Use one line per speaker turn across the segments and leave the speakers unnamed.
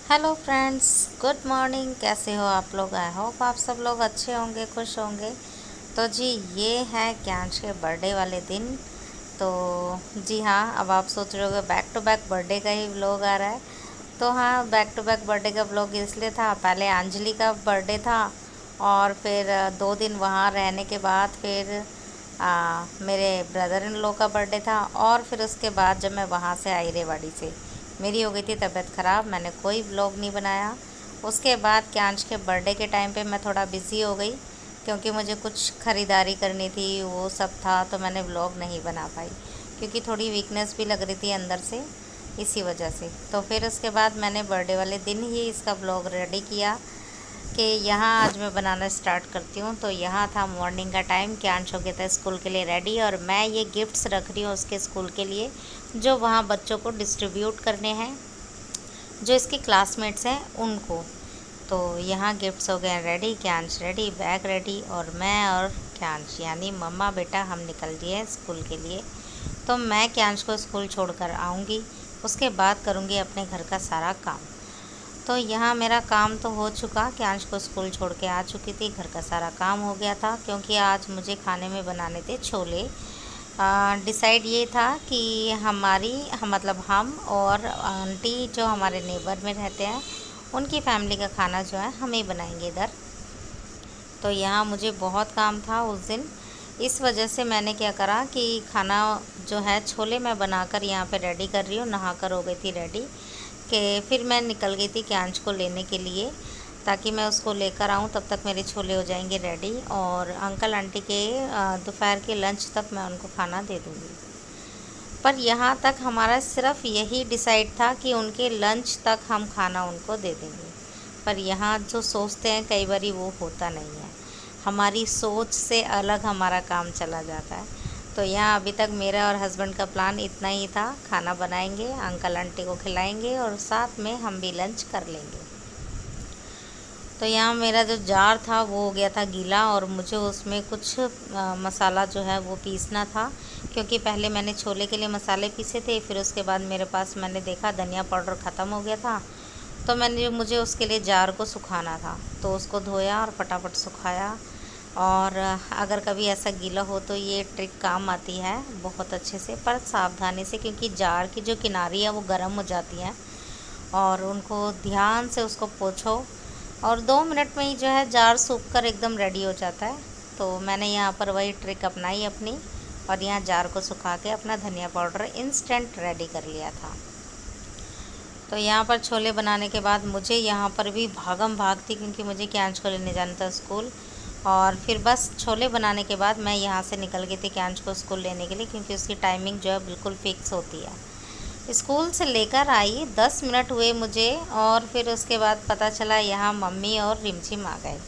Hello friends, good morning. कैसे हो आप लोग? आई होप आप सब लोग अच्छे होंगे, खुश होंगे। तो जी, ये है क्यांश के बर्थडे वाले दिन। तो जी हाँ, अब आप सोच रहे होगे बैक टू बैक बर्थडे का ही व्लॉग आ रहा है। तो हाँ, बैक टू बैक बर्थडे का व्लॉग इसलिए था, पहले अंजलि का बर्थडे था और फिर 2 दिन वहाँ रहने के बाद फिर मेरे ब्रदर इन लॉ का बर्थडे था। और फिर उसके बाद जब मैं वहाँ से आई रेवाड़ी से, मेरी हो गई थी तबीयत ख़राब, मैंने कोई व्लॉग नहीं बनाया। उसके बाद क्यांश के बर्थडे के टाइम पे मैं थोड़ा बिज़ी हो गई क्योंकि मुझे कुछ ख़रीदारी करनी थी, वो सब था, तो मैंने व्लॉग नहीं बना पाई क्योंकि थोड़ी वीकनेस भी लग रही थी अंदर से, इसी वजह से। तो फिर उसके बाद मैंने बर्थडे वाले दिन ही इसका व्लॉग रेडी किया कि यहाँ आज मैं बनाना स्टार्ट करती हूँ। तो यहाँ था मॉर्निंग का टाइम, क्यांश हो गया था स्कूल के लिए रेडी और मैं ये गिफ्ट्स रख रही हूँ उसके स्कूल के लिए, जो वहाँ बच्चों को डिस्ट्रीब्यूट करने हैं, जो इसके क्लासमेट्स हैं उनको। तो यहाँ गिफ्ट्स हो गए रेडी, क्यांश रेडी, बैग रेडी, और मैं और क्यांश यानी मम्मा बेटा हम निकल दिए स्कूल के लिए। तो मैं क्यांश को स्कूल छोड़कर आऊँगी, उसके बाद करूँगी अपने घर का सारा काम। तो यहाँ मेरा काम तो हो चुका, क्यांश को स्कूल छोड़ के आ चुकी थी, घर का सारा काम हो गया था क्योंकि आज मुझे खाने में बनाने थे छोले। डिसाइड ये था कि मतलब हम और आंटी जो हमारे नेबर में रहते हैं, उनकी फैमिली का खाना जो है हम ही बनाएंगे इधर। तो यहाँ मुझे बहुत काम था उस दिन, इस वजह से मैंने क्या करा कि खाना जो है छोले मैं बनाकर यहाँ पे रेडी कर रही हूँ। नहाकर हो गई थी रेडी कि फिर मैं निकल गई थी क्यांश को लेने के लिए, ताकि मैं उसको लेकर आऊँ, तब तक मेरे छोले हो जाएंगे रेडी और अंकल आंटी के दोपहर के लंच तक मैं उनको खाना दे दूँगी। पर यहाँ तक हमारा सिर्फ यही डिसाइड था कि उनके लंच तक हम खाना उनको दे देंगे। पर यहाँ जो सोचते हैं कई बारी वो होता नहीं है, हमारी सोच से अलग हमारा काम चला जाता है। तो यहाँ अभी तक मेरा और हस्बैंड का प्लान इतना ही था, खाना बनाएंगे, अंकल आंटी को खिलाएंगे और साथ में हम भी लंच कर लेंगे। तो यहाँ मेरा जो जार था वो हो गया था गीला और मुझे उसमें कुछ मसाला जो है वो पीसना था, क्योंकि पहले मैंने छोले के लिए मसाले पीसे थे, फिर उसके बाद मेरे पास मैंने देखा धनिया पाउडर ख़त्म हो गया था। तो मुझे उसके लिए जार को सुखाना था, तो उसको धोया और फटाफट सुखाया। और अगर कभी ऐसा गीला हो तो ये ट्रिक काम आती है बहुत अच्छे से, पर सावधानी से, क्योंकि जार की जो किनारी है वो गर्म हो जाती हैं और उनको ध्यान से उसको पोंछो और 2 मिनट में ही जो है जार सूख कर एकदम रेडी हो जाता है। तो मैंने यहाँ पर वही ट्रिक अपनाई अपनी और यहाँ जार को सुखा के अपना धनिया पाउडर इंस्टेंट रेडी कर लिया था। तो यहाँ पर छोले बनाने के बाद मुझे यहाँ पर भी भागम भाग थी, क्योंकि मुझे क्यांश को लेने जाना था स्कूल। और फिर बस छोले बनाने के बाद मैं यहाँ से निकल गई थी क्यांश को स्कूल लेने के लिए, क्योंकि उसकी टाइमिंग जो है बिल्कुल फ़िक्स होती है। स्कूल से लेकर आई 10 मिनट हुए मुझे और फिर उसके बाद पता चला यहाँ मम्मी और रिमझिम आ गए।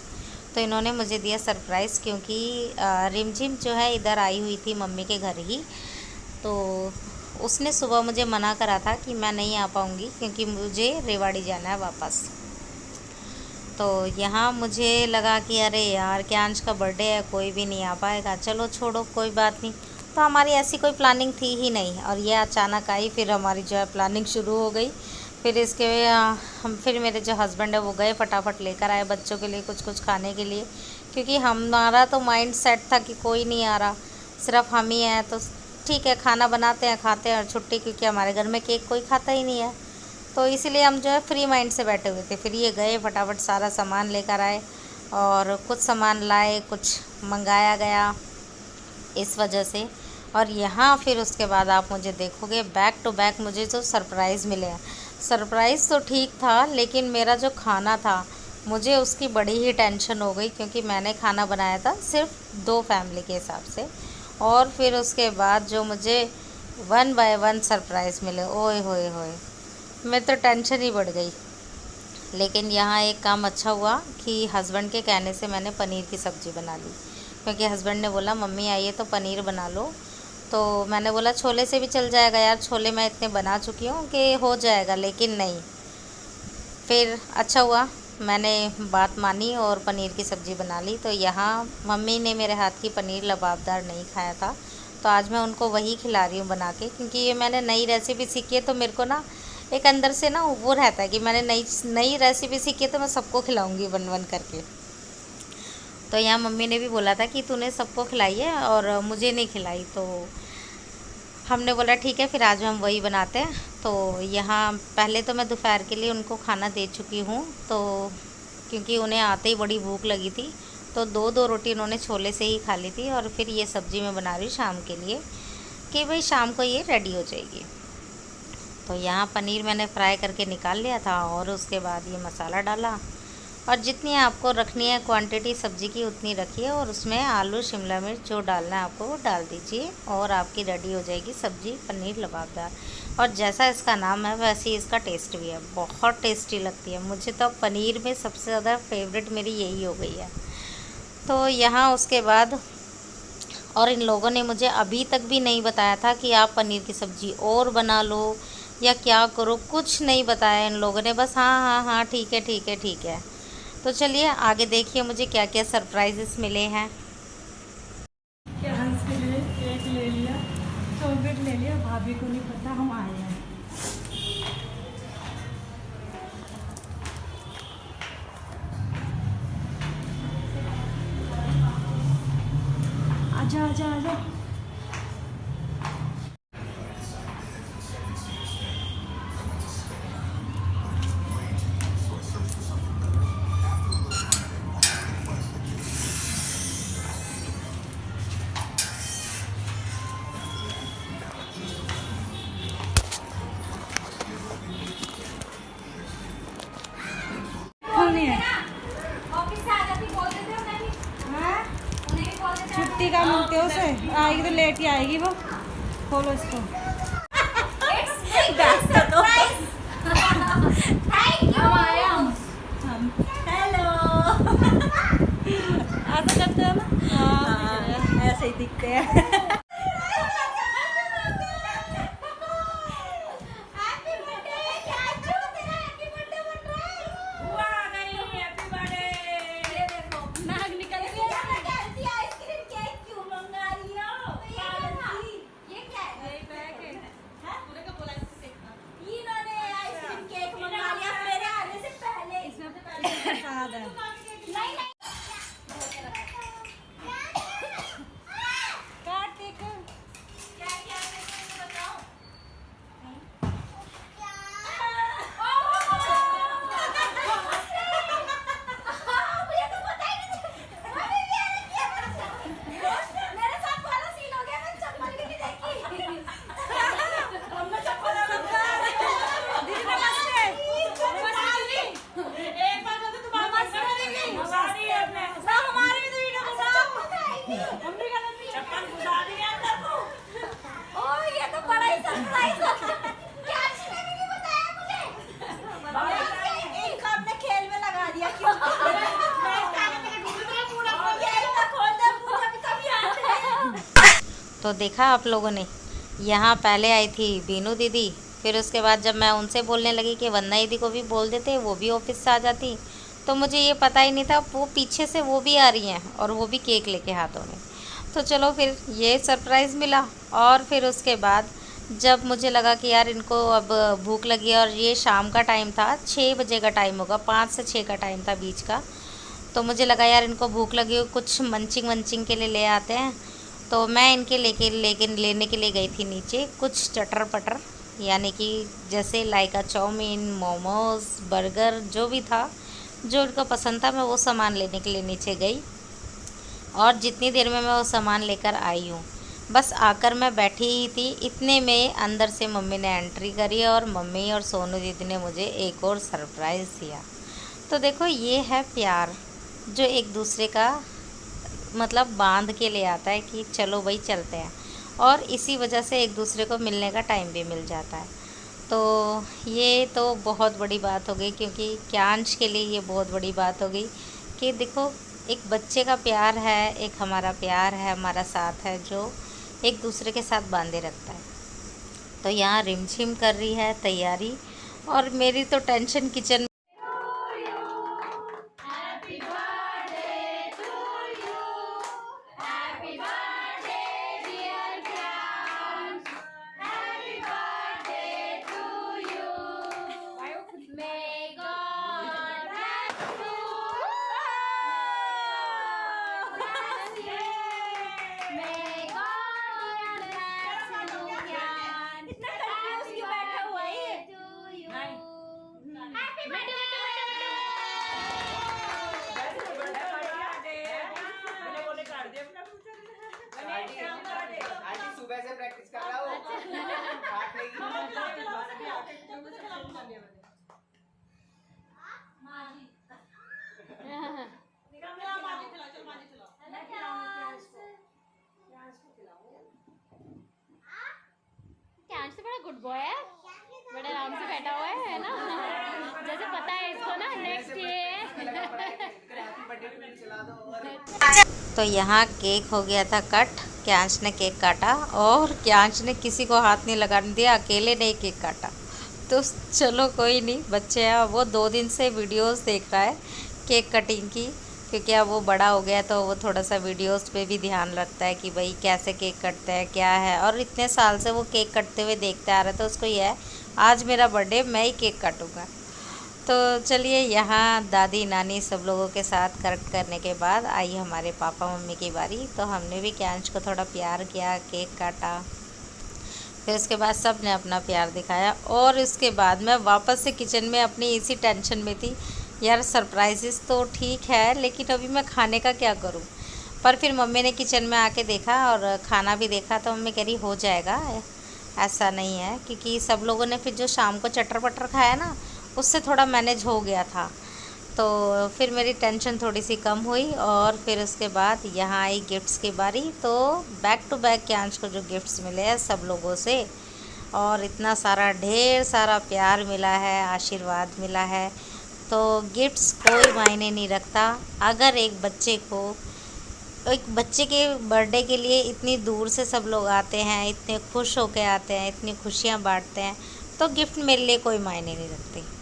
तो इन्होंने मुझे दिया सरप्राइज़, क्योंकि रिमझिम जो है इधर आई हुई थी मम्मी के घर ही। तो उसने सुबह मुझे मना करा था कि मैं नहीं आ पाऊँगी क्योंकि मुझे रेवाड़ी जाना है वापस। तो यहाँ मुझे लगा कि अरे यार, क्यांश का बर्थडे है, कोई भी नहीं आ पाएगा, चलो छोड़ो, कोई बात नहीं। तो हमारी ऐसी कोई प्लानिंग थी ही नहीं और ये अचानक आई, फिर हमारी जो है प्लानिंग शुरू हो गई। फिर फिर मेरे जो हस्बैंड है वो गए, फटाफट लेकर आए बच्चों के लिए कुछ कुछ खाने के लिए, क्योंकि हमारा तो माइंड सेट था कि कोई नहीं आ रहा, सिर्फ हम ही हैं, तो ठीक है खाना बनाते हैं, खाते हैं और छुट्टी, क्योंकि हमारे घर में केक कोई खाता ही नहीं है। तो इसीलिए हम जो है फ्री माइंड से बैठे हुए थे। फिर ये गए, फटाफट सारा सामान लेकर आए और कुछ सामान लाए, कुछ मंगाया गया इस वजह से। और यहाँ फिर उसके बाद आप मुझे देखोगे बैक टू बैक मुझे जो सरप्राइज़ मिले हैं। सरप्राइज़ तो ठीक था, लेकिन मेरा जो खाना था मुझे उसकी बड़ी ही टेंशन हो गई, क्योंकि मैंने खाना बनाया था सिर्फ 2 फैमिली के हिसाब से। और फिर उसके बाद जो मुझे 1 बाय 1 सरप्राइज़ मिले, ओए होए होए, मैं तो टेंशन ही बढ़ गई। लेकिन यहाँ एक काम अच्छा हुआ कि हस्बैंड के कहने से मैंने पनीर की सब्ज़ी बना ली, क्योंकि हस्बैंड ने बोला मम्मी आइए तो पनीर बना लो। तो मैंने बोला छोले से भी चल जाएगा यार, छोले मैं इतने बना चुकी हूँ कि हो जाएगा, लेकिन नहीं। फिर अच्छा हुआ, मैंने बात मानी और पनीर की सब्ज़ी बना ली। तो यहाँ मम्मी ने मेरे हाथ की पनीर लबाबदार नहीं खाया था, तो आज मैं उनको वही खिला रही हूँ बना के, क्योंकि ये मैंने नई रेसिपी सीखी है। तो मेरे को ना एक अंदर से ना वो रहता है कि मैंने नई नई रेसिपी सीखी है तो मैं सबको खिलाऊंगी वन वन करके। तो यहाँ मम्मी ने भी बोला था कि तूने सबको खिलाई है और मुझे नहीं खिलाई, तो हमने बोला ठीक है फिर आज हम वही बनाते हैं। तो यहाँ पहले तो मैं दोपहर के लिए उनको खाना दे चुकी हूँ, तो क्योंकि उन्हें आते ही बड़ी भूख लगी थी, तो दो दो रोटी उन्होंने छोले से ही खा ली थी। और फिर ये सब्ज़ी मैं बना रही हूँ शाम के लिए कि भाई शाम को ये रेडी हो जाएगी। तो यहाँ पनीर मैंने फ्राई करके निकाल लिया था और उसके बाद ये मसाला डाला, और जितनी आपको रखनी है क्वांटिटी सब्ज़ी की उतनी रखिए, और उसमें आलू शिमला मिर्च जो डालना है आपको वो डाल दीजिए, और आपकी रेडी हो जाएगी सब्ज़ी पनीर लबाबदार। और जैसा इसका नाम है वैसे ही इसका टेस्ट भी है, बहुत टेस्टी लगती है। मुझे तो पनीर में सबसे ज़्यादा फेवरेट मेरी यही हो गई है। तो यहाँ उसके बाद, और इन लोगों ने मुझे अभी तक भी नहीं बताया था कि आप पनीर की सब्ज़ी और बना लो या क्या करो, कुछ नहीं बताया इन लोगों ने, बस हाँ हाँ हाँ ठीक है ठीक है ठीक है। तो चलिए आगे देखिए मुझे क्या क्या सरप्राइजेस मिले हैं।
हंस के लिए केक ले लिया, चॉकलेट ले लिया, भाभी को नहीं पता हम आए हैं। आजा आजा आजा। नहीं है
ऑफिस से आ जाती बोल देते हो नहीं?
हाँ?
उन्हें भी बोल देते हो।
छुट्टी का मिलते हो उसे, आएगी तो लेट ही आएगी वो। खोलो इसको।
It's my surprise. Thank you.
Hello. ऐसा करते हैं ना? हाँ, ऐसे ही दिखते हैं।
Happy birthday, चाचू, तेरा happy birthday बन रहा है।
हुआ नहीं, हैप्पी बर्थडे।
ये देखो,
नाक निकल
ये
गया।
क्या कैसी आइसक्रीम केक क्यों मंगा रही हो? ये क्या है?
यही पैक है।
हाँ?
पूरे का बोला इससे देखना।
इन्होंने आइसक्रीम केक मंगा लिया मेरे आने से पहले।
इसमें अपने पैसे प्रसाद है।
नहीं नहीं।
कार्तिक
क्या क्या है मुझे बताओ। मुझे तो पता ही नहीं। अभी मैंने किया मेरे साथ वाला सीन हो गया, मैं चप्पल भी नहीं देखी। हमने चप्पल
दीदी नमस्ते।
एक बार तो तुम्हारा नमस्ते करेंगे।
हमारी है अपने।
ना हमारी भी तो वीडियो बनाओ। हमने गलत नहीं
चप्पल घुसा दी अंदर को।
ओह ये तो बड़ा ही सरप्राइज था। क्या किसी ने नहीं बताया मुझे। एक आपने खेल में लगा दिया क्यों? मैं कागज के ढूंढ रहा पूरा ये ना खोल दे पूरा भी कभी आते हैं।
तो देखा आप लोगों ने, यहाँ पहले आई थी बीनू दीदी, फिर उसके बाद जब मैं उनसे बोलने लगी कि वंदना दीदी को भी बोल देते, वो भी ऑफिस से आ जाती, तो मुझे ये पता ही नहीं था वो पीछे से वो भी आ रही हैं और वो भी केक लेके हाथों में। तो चलो फिर ये सरप्राइज़ मिला। और फिर उसके बाद जब मुझे लगा कि यार इनको अब भूख लगी है, और ये शाम का टाइम था, 6 बजे का टाइम होगा, 5 से 6 का टाइम था बीच का, तो मुझे लगा यार इनको भूख लगी हो, कुछ मंचिंग वंचिंग के लिए ले आते हैं। तो मैं इनके लेने के लिए गई थी नीचे कुछ चटर पटर, यानी कि जैसे लाइका चाउमीन, मोमोज़, बर्गर, जो भी था जो इनको पसंद था, मैं वो सामान लेने के लिए नीचे गई। और जितनी देर में मैं वो सामान लेकर आई हूँ, बस आकर मैं बैठी ही थी, इतने में अंदर से मम्मी ने एंट्री करी, और मम्मी और सोनू दीदी ने मुझे एक और सरप्राइज़ दिया। तो देखो ये है प्यार, जो एक दूसरे का मतलब बांध के ले आता है कि चलो भाई चलते हैं, और इसी वजह से एक दूसरे को मिलने का टाइम भी मिल जाता है। तो ये तो बहुत बड़ी बात हो गई, क्योंकि क्यांश के लिए ये बहुत बड़ी बात हो गई कि देखो एक बच्चे का प्यार है, एक हमारा प्यार है, हमारा साथ है, जो एक दूसरे के साथ बांधे रखता है। तो यहाँ रिमझिम कर रही है तैयारी, और मेरी तो टेंशन किचन।
सुबह से प्रैक्टिस कर रहा हूँ। काट लेगी।
कैंच तो बड़ा गुड बॉय है, बड़े आराम से बैठा हुआ है ना। जैसे पता है इसको ना नेक्स्ट ये
तो यहाँ केक हो गया था कट। क्यांश ने केक काटा और क्यांश ने किसी को हाथ नहीं लगाने दिया, अकेले ने केक काटा। तो चलो कोई नहीं, बच्चे हैं वो 2 दिन से वीडियोस देख रहा है केक कटिंग की, क्योंकि अब वो बड़ा हो गया तो वो थोड़ा सा वीडियोस पे भी ध्यान रखता है कि भाई कैसे केक कटते हैं क्या है। और इतने साल से वो केक कटते हुए देखते आ रहा है, तो उसको ये है आज मेरा बर्थडे, मैं ही केक काटूँगा। तो चलिए यहाँ दादी नानी सब लोगों के साथ करेक्ट करने के बाद आई हमारे पापा मम्मी की बारी। तो हमने भी क्यांश को थोड़ा प्यार किया, केक काटा, फिर उसके बाद सब ने अपना प्यार दिखाया। और उसके बाद मैं वापस से किचन में अपनी इसी टेंशन में थी, यार सरप्राइजेस तो ठीक है लेकिन अभी मैं खाने का क्या करूं। पर फिर मम्मी ने किचन में आके देखा और खाना भी देखा, तो मम्मी कह रही हो जाएगा, ऐसा नहीं है। क्योंकि सब लोगों ने फिर जो शाम को चटर पटर खाया ना, उससे थोड़ा मैनेज हो गया था। तो फिर मेरी टेंशन थोड़ी सी कम हुई। और फिर उसके बाद यहाँ आई गिफ्ट्स की बारी। तो बैक टू बैक क्यांश को जो गिफ्ट्स मिले हैं सब लोगों से, और इतना सारा ढेर सारा प्यार मिला है, आशीर्वाद मिला है। तो गिफ्ट्स कोई मायने नहीं रखता। अगर एक बच्चे के बर्थडे के लिए इतनी दूर से सब लोग आते हैं, इतने खुश होके आते हैं, इतनी खुशियाँ बांटते हैं, तो गिफ्ट मेरे लिए कोई मायने नहीं रखते।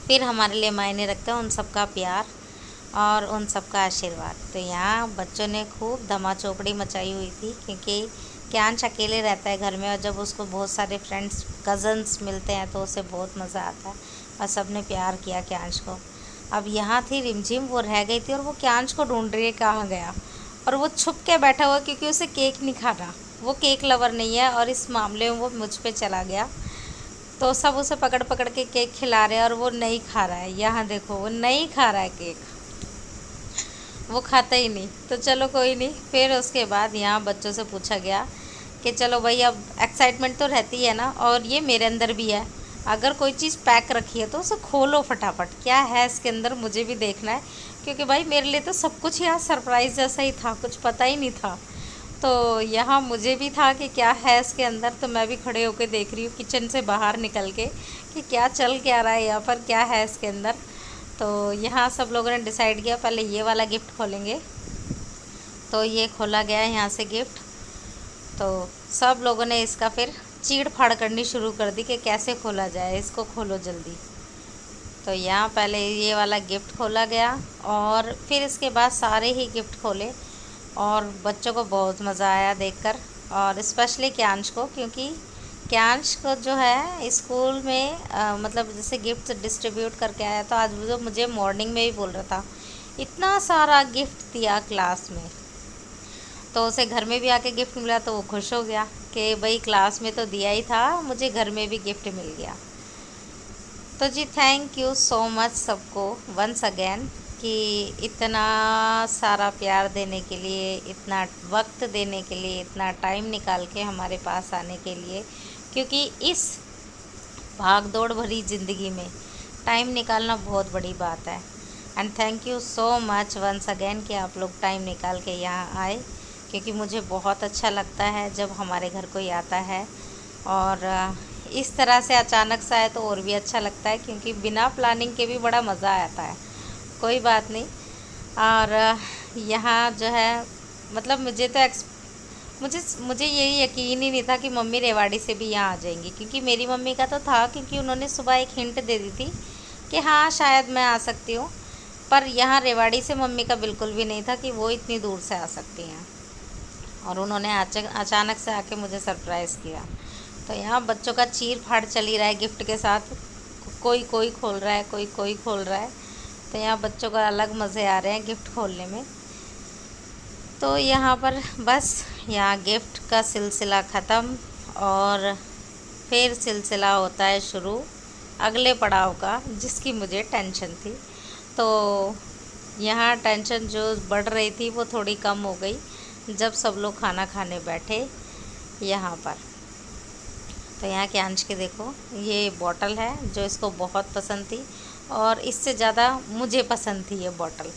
फिर हमारे लिए मायने रखते हैं उन सबका प्यार और उन सबका आशीर्वाद। तो यहाँ बच्चों ने खूब धमा चौकड़ी मचाई हुई थी, क्योंकि क्यांश अकेले रहता है घर में, और जब उसको बहुत सारे फ्रेंड्स कज़न्स मिलते हैं तो उसे बहुत मज़ा आता है। और सब ने प्यार किया क्यांश को। अब यहाँ थी रिमझिम, वो रह गई थी और वो क्यांश को ढूंढ रही है कहाँ गया। और वो छुप के बैठा हुआ, क्योंकि उसे केक नहीं खाना, वो केक लवर नहीं है, और इस मामले में वो मुझ पे चला गया। तो सब उसे पकड़ पकड़ के केक खिला रहे हैं और वो नहीं खा रहा है। यहाँ देखो वो नहीं खा रहा है केक, वो खाता ही नहीं। तो चलो कोई नहीं। फिर उसके बाद यहाँ बच्चों से पूछा गया कि चलो भाई, अब एक्साइटमेंट तो रहती है ना, और ये मेरे अंदर भी है, अगर कोई चीज़ पैक रखी है तो उसे खोलो फटाफट, क्या है इसके अंदर मुझे भी देखना है। क्योंकि भाई मेरे लिए तो सब कुछ यहाँ सरप्राइज़ जैसा ही था, कुछ पता ही नहीं था। तो यहाँ मुझे भी था कि क्या है इसके अंदर। तो मैं भी खड़े होकर देख रही हूँ किचन से बाहर निकल के कि क्या चल क्या रहा है यहाँ पर, क्या है इसके अंदर। तो यहाँ सब लोगों ने डिसाइड किया पहले ये वाला गिफ्ट खोलेंगे। तो ये खोला गया यहाँ से गिफ्ट। तो सब लोगों ने इसका फिर चीड़ फाड़ करनी शुरू कर दी कि कैसे खोला जाए, इसको खोलो जल्दी। तो यहाँ पहले ये वाला गिफ्ट खोला गया और फिर इसके बाद सारे ही गिफ्ट खोले, और बच्चों को बहुत मज़ा आया देखकर, और स्पेशली क्यांश को, क्योंकि क्यांश को जो है स्कूल में मतलब जैसे गिफ्ट डिस्ट्रीब्यूट करके आया। तो आज वो मुझे मॉर्निंग में ही बोल रहा था, इतना सारा गिफ्ट दिया क्लास में। तो उसे घर में भी आके गिफ्ट मिला तो वो खुश हो गया कि भाई क्लास में तो दिया ही था, मुझे घर में भी गिफ्ट मिल गया। तो जी थैंक यू सो मच सबको वंस अगेन, कि इतना सारा प्यार देने के लिए, इतना वक्त देने के लिए, इतना टाइम निकाल के हमारे पास आने के लिए। क्योंकि इस भाग दौड़ भरी ज़िंदगी में टाइम निकालना बहुत बड़ी बात है। And thank you so much once again कि आप लोग टाइम निकाल के यहाँ आए, क्योंकि मुझे बहुत अच्छा लगता है जब हमारे घर कोई आता है। और इस तरह से अचानक से आए तो और भी अच्छा लगता है, क्योंकि बिना प्लानिंग के भी बड़ा मज़ा आता है। कोई बात नहीं। और यहाँ जो है मतलब मुझे ये यकीन ही नहीं था कि मम्मी रेवाड़ी से भी यहाँ आ जाएंगी, क्योंकि मेरी मम्मी का तो था, क्योंकि उन्होंने सुबह एक हिंट दे दी थी कि हाँ शायद मैं आ सकती हूँ। पर यहाँ रेवाड़ी से मम्मी का बिल्कुल भी नहीं था कि वो इतनी दूर से आ सकती हैं, और उन्होंने अचानक से आके मुझे सरप्राइज़ किया। तो यहाँ बच्चों का चीर फाड़ चल ही रहा है गिफ्ट के साथ, कोई खोल रहा है, कोई खोल रहा है। तो यहाँ बच्चों को अलग मज़े आ रहे हैं गिफ्ट खोलने में। तो यहाँ पर बस यहाँ गिफ्ट का सिलसिला ख़त्म और फिर सिलसिला होता है शुरू अगले पड़ाव का, जिसकी मुझे टेंशन थी। तो यहाँ टेंशन जो बढ़ रही थी वो थोड़ी कम हो गई जब सब लोग खाना खाने बैठे यहाँ पर। तो यहाँ के अंश के देखो, ये बॉटल है जो इसको बहुत पसंद थी और इससे ज़्यादा मुझे पसंद थी ये बॉटल।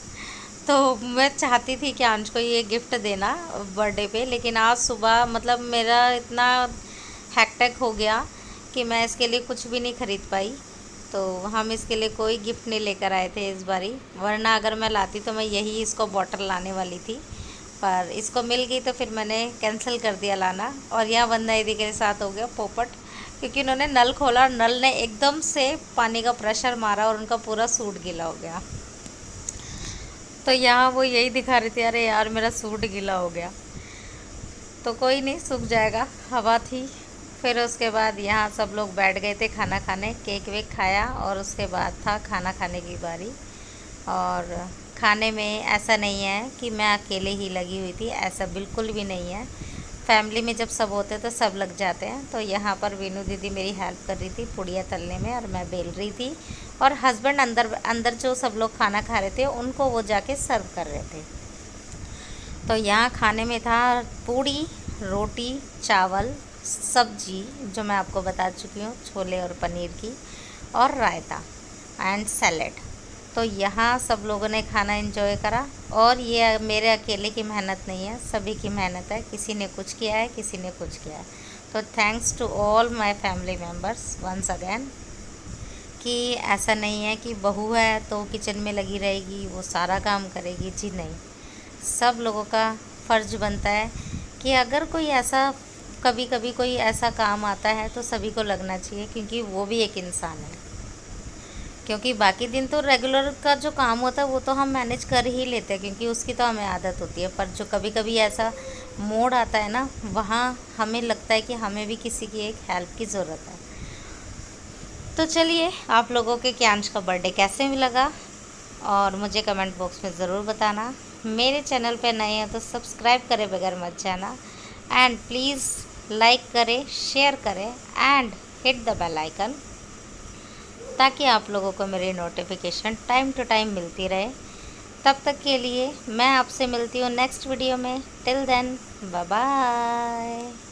तो मैं चाहती थी कि अंश को ये गिफ्ट देना बर्थडे पे, लेकिन आज सुबह मतलब मेरा इतना हैक्टिक हो गया कि मैं इसके लिए कुछ भी नहीं ख़रीद पाई। तो हम इसके लिए कोई गिफ्ट नहीं लेकर आए थे इस बारी, वरना अगर मैं लाती तो मैं यही इसको बॉटल लाने वाली थी, पर इसको मिल गई तो फिर मैंने कैंसिल कर दिया लाना। और यहाँ वंदना दीदी के साथ हो गया पोपट, क्योंकि उन्होंने नल खोला और नल ने एकदम से पानी का प्रेशर मारा और उनका पूरा सूट गीला हो गया। तो यहाँ वो यही दिखा रही थी, अरे यार मेरा सूट गीला हो गया। तो कोई नहीं, सूख जाएगा, हवा थी। फिर उसके बाद यहाँ सब लोग बैठ गए थे खाना खाने, केक वेक खाया और उसके बाद था खाना खाने की बारी। और खाने में ऐसा नहीं है कि मैं अकेले ही लगी हुई थी, ऐसा बिल्कुल भी नहीं है। फैमिली में जब सब होते तो सब लग जाते हैं। तो यहाँ पर वीनू दीदी मेरी हेल्प कर रही थी पुड़िया तलने में और मैं बेल रही थी, और हस्बैंड अंदर जो सब लोग खाना खा रहे थे उनको वो जाके सर्व कर रहे थे। तो यहाँ खाने में था पूड़ी, रोटी, चावल, सब्जी जो मैं आपको बता चुकी हूँ, छोले और पनीर की, और रायता एंड सैलेड। तो यहाँ सब लोगों ने खाना एंजॉय करा, और ये मेरे अकेले की मेहनत नहीं है, सभी की मेहनत है। किसी ने कुछ किया है, किसी ने कुछ किया है। तो thanks to all my family members once again, कि ऐसा नहीं है कि बहू है तो किचन में लगी रहेगी, वो सारा काम करेगी। जी नहीं, सब लोगों का फ़र्ज़ बनता है कि अगर कोई ऐसा कभी कभी कोई ऐसा काम आता है तो सभी को लगना चाहिए, क्योंकि वो भी एक इंसान है। क्योंकि बाकी दिन तो रेगुलर का जो काम होता है वो तो हम मैनेज कर ही लेते हैं, क्योंकि उसकी तो हमें आदत होती है। पर जो कभी कभी ऐसा मोड़ आता है ना, वहाँ हमें लगता है कि हमें भी किसी की एक हेल्प की ज़रूरत है। तो चलिए, आप लोगों के क्यांश का बर्थडे कैसे लगा और मुझे कमेंट बॉक्स में ज़रूर बताना। मेरे चैनल पे नए हैं तो सब्सक्राइब करे बगैर मत जाना, एंड प्लीज़ लाइक करें, शेयर करें and hit the bell icon, ताकि आप लोगों को मेरी नोटिफिकेशन टाइम टू टाइम मिलती रहे। तब तक के लिए मैं आपसे मिलती हूँ नेक्स्ट वीडियो में। Till then, bye bye.